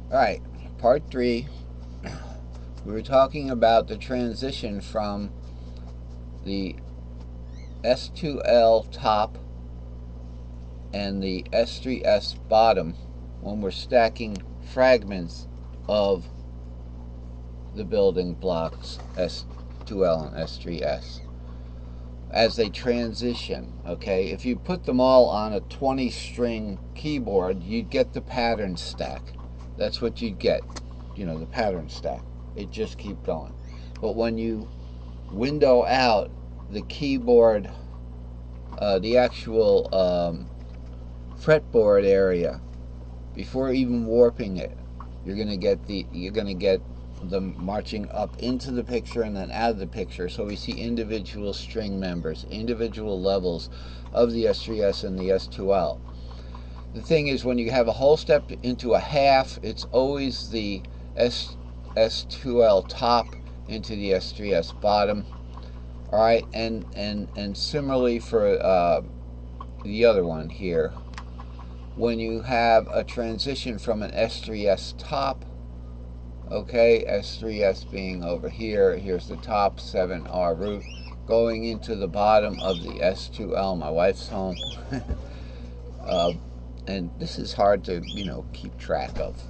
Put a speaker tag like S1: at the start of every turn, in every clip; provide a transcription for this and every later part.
S1: Alright, part 3. We were talking about the transition from the S2L top and the S3S bottom when we're stacking fragments of the building blocks S2L and S3S as they transition. Okay, if you put them all on a 20 string keyboard, you'd get the pattern stack. That's what you'd get, the pattern stack. It just keep going. But when you window out the keyboard, the actual fretboard area, before even warping it, you're gonna get them marching up into the picture and then out of the picture. So we see individual string members, individual levels of the S3S and the S2L. The thing is, when you have a whole step into a half, it's always the S2L top into the S3S bottom. All right, and similarly for the other one here, when you have a transition from an S3S top, okay, S3S being over here, here's the top 7R root, going into the bottom of the S2L, my wife's home. And this is hard to, keep track of.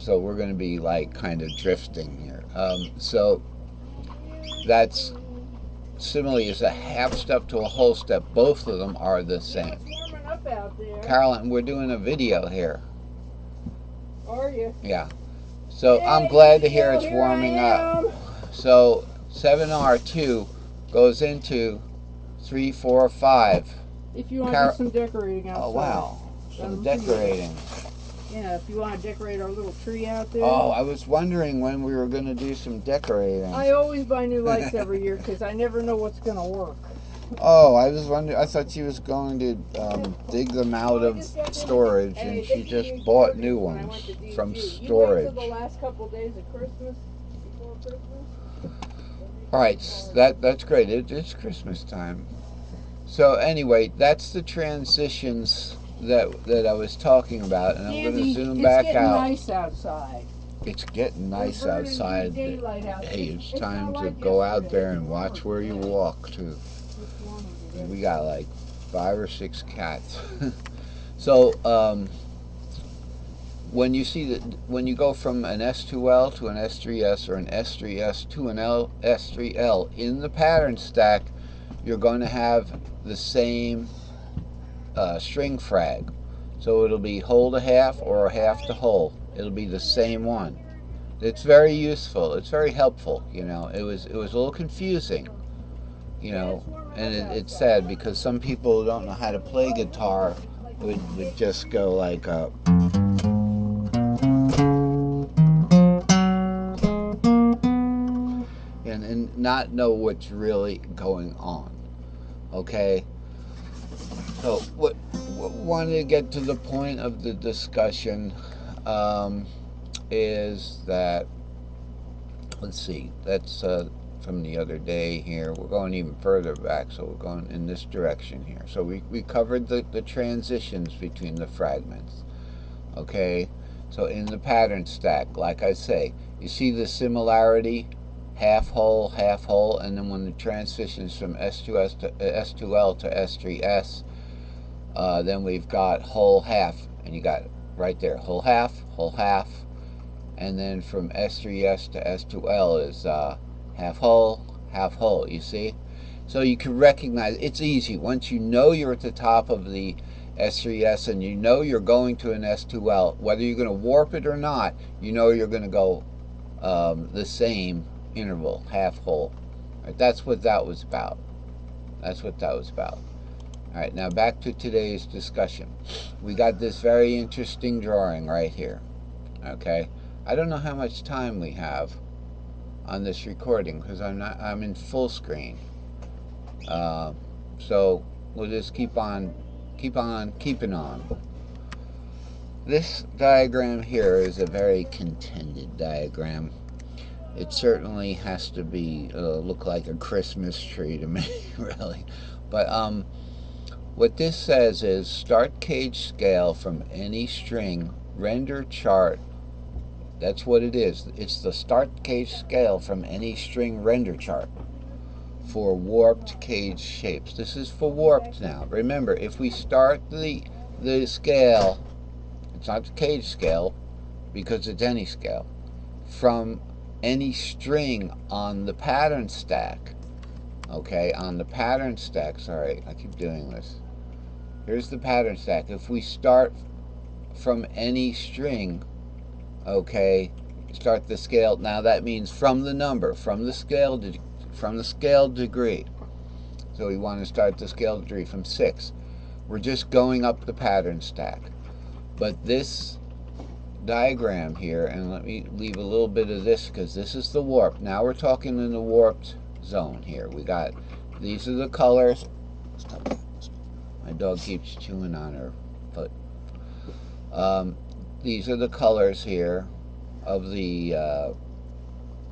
S1: So we're going to be like kind of drifting here. So that's similarly is a half step to a whole step. Both of them are the same.
S2: It's warming up out there.
S1: Carolyn, we're doing a video here.
S2: Are you?
S1: Yeah. So I'm glad to hear it's warming up. So 7R2 goes into 3, 4, 5.
S2: If you want to do some decorating outside.
S1: Oh, wow. Some decorating.
S2: Yeah, if you want to decorate our little tree out there.
S1: Oh, I was wondering when we were going to do some decorating.
S2: I always buy new lights every year because I never know what's going to work.
S1: Oh, I was wondering. I thought she was going to dig them out of storage, and she just bought new ones from storage.
S2: You wait till the last couple of days of Christmas, before Christmas.
S1: All right, that's great. It's Christmas time. So anyway, that's the transitions that I was talking about, and I'm going to zoom back out.
S2: It's getting nice outside.
S1: It's getting nice outside. Hey, it's time to go out there and watch where you walk too. We got like 5 or 6 cats. So when you go from an S2L to an S3S or an S3S to an S3L in the pattern stack, you're going to have the same string frag. So it'll be whole to half or half to whole. It'll be the same one. It's very useful. It's very helpful. It was a little confusing. And it's sad because some people who don't know how to play guitar would just go like and not know what's really going on. Okay, so what wanted to get to the point of the discussion is that, let's see, that's from the other day here. We're going even further back, so we're going in this direction here. So we covered the transitions between the fragments. Okay, so in the pattern stack, like I say, you see the similarity, half whole, and then when the transitions from S2S to S2L to S3S, then we've got whole, half, and you got right there, whole, half, and then from S3S to S2L is half whole, you see? So you can recognize, it's easy. Once you know you're at the top of the S3S and you know you're going to an S2L, whether you're going to warp it or not, you know you're going to go the same interval, half whole. Right, that's what that was about. All right, now back to today's discussion. We got this very interesting drawing right here. Okay, I don't know how much time we have on this recording because I'm in full screen. So we'll just keep on keeping on. This diagram here is a very contended diagram. It certainly has to be look like a Christmas tree to me, really. But what this says is start cage scale from any string, render chart That's what it is. It's the start cage scale from any string render chart for warped cage shapes. This is for warped now. Remember, if we start the scale, it's not the cage scale because it's any scale, from any string on the pattern stack. Okay, on the pattern stack, sorry, I keep doing this. Here's the pattern stack. If we start from any string, okay, start the scale. Now that means from the number, from the scale degree. So we want to start the scale degree from 6. We're just going up the pattern stack. But this diagram here, and let me leave a little bit of this because this is the warp. Now we're talking in the warped zone here. We got, these are the colors. My dog keeps chewing on her foot. These are the colors here of the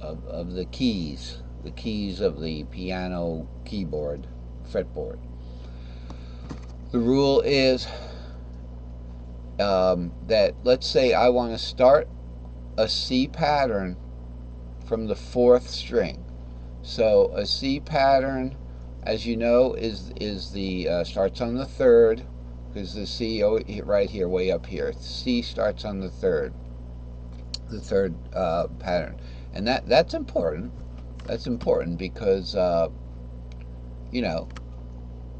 S1: of the keys of the piano keyboard, fretboard. The rule is that, let's say I want to start a C pattern from the 4th string. So a C pattern, as you know, is the starts on the 3rd, because the C right here, way up here. C starts on the 3rd pattern, and that's important. That's important because you know,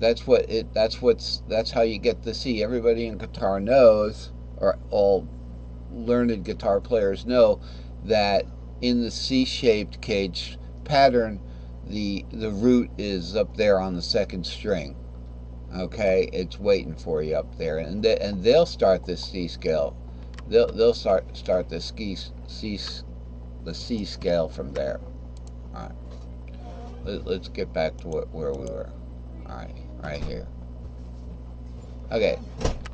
S1: that's how you get the C. Everybody in guitar knows, or all learned guitar players know, that in the C-shaped cage pattern, the root is up there on the 2nd string. Okay, it's waiting for you up there, and they'll start this C scale. They'll start the C scale from there. All right, let's get back to where we were. All right here. Okay,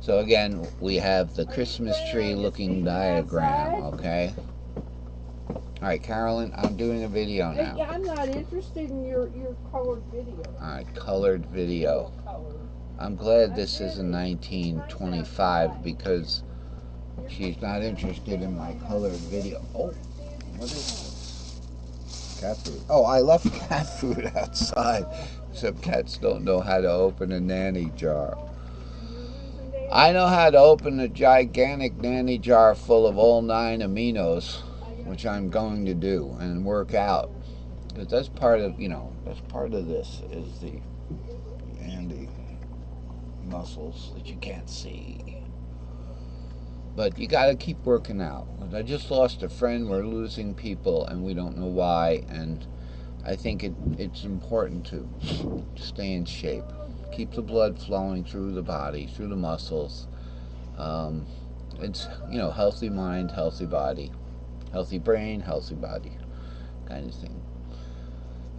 S1: so again, we have the Christmas tree looking diagram, okay? All right, Carolyn, I'm doing a video now.
S2: I'm not interested in your colored video.
S1: All right, colored video. I'm glad this is a 1925 because she's not interested in my colored video. Oh, what is this? Cat food. Oh, I left cat food outside. Except cats don't know how to open a nanny jar. I know how to open a gigantic nanny jar full of all 9 aminos, which I'm going to do and work out. Because that's part of, that's part of this is the Andy muscles that you can't see. But you got to keep working out. I just lost a friend. We're losing people, and we don't know why. And I think it's important to stay in shape. Keep the blood flowing through the body, through the muscles. It's, healthy mind, healthy body. Healthy brain, healthy body kind of thing.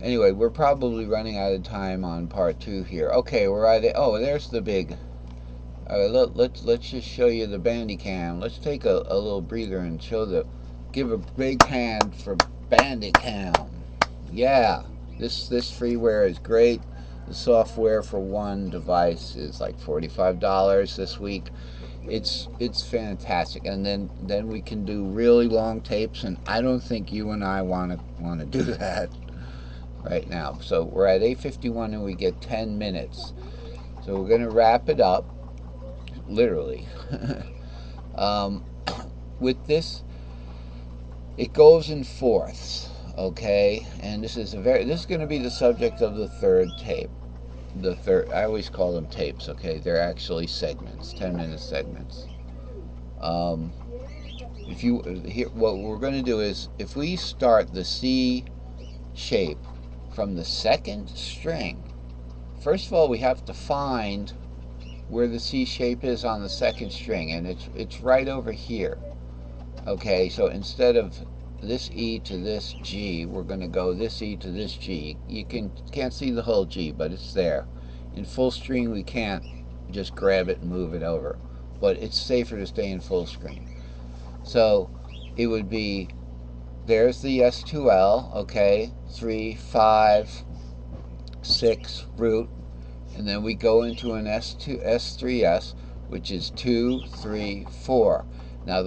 S1: Anyway, we're probably running out of time on part 2 here. Okay, we're at it. Oh, there's the big. Let's just show you the Bandicam. Let's take a little breather and give a big hand for Bandicam. Yeah, this freeware is great. The software for one device is like $45 this week. It's fantastic, and then we can do really long tapes, and I don't think you and I want to do that right now. So we're at 8:51 and we get 10 minutes. So we're going to wrap it up, literally. With this, it goes in fourths, okay? And this is going to be the subject of the 3rd tape. I always call them tapes, okay? They're actually segments, 10-minute segments. What we're going to do is, if we start the C shape from the 2nd string, first of all, we have to find where the C shape is on the 2nd string, and it's right over here. Okay, so instead of this E to this G, we're going to go this E to this G. You can't see the whole G, but it's there. In full screen, we can't just grab it and move it over, but it's safer to stay in full screen. So it would be, there's the S2L, okay, 3, 5, 6 root, and then we go into an S3S, which is 2, 3, 4. Now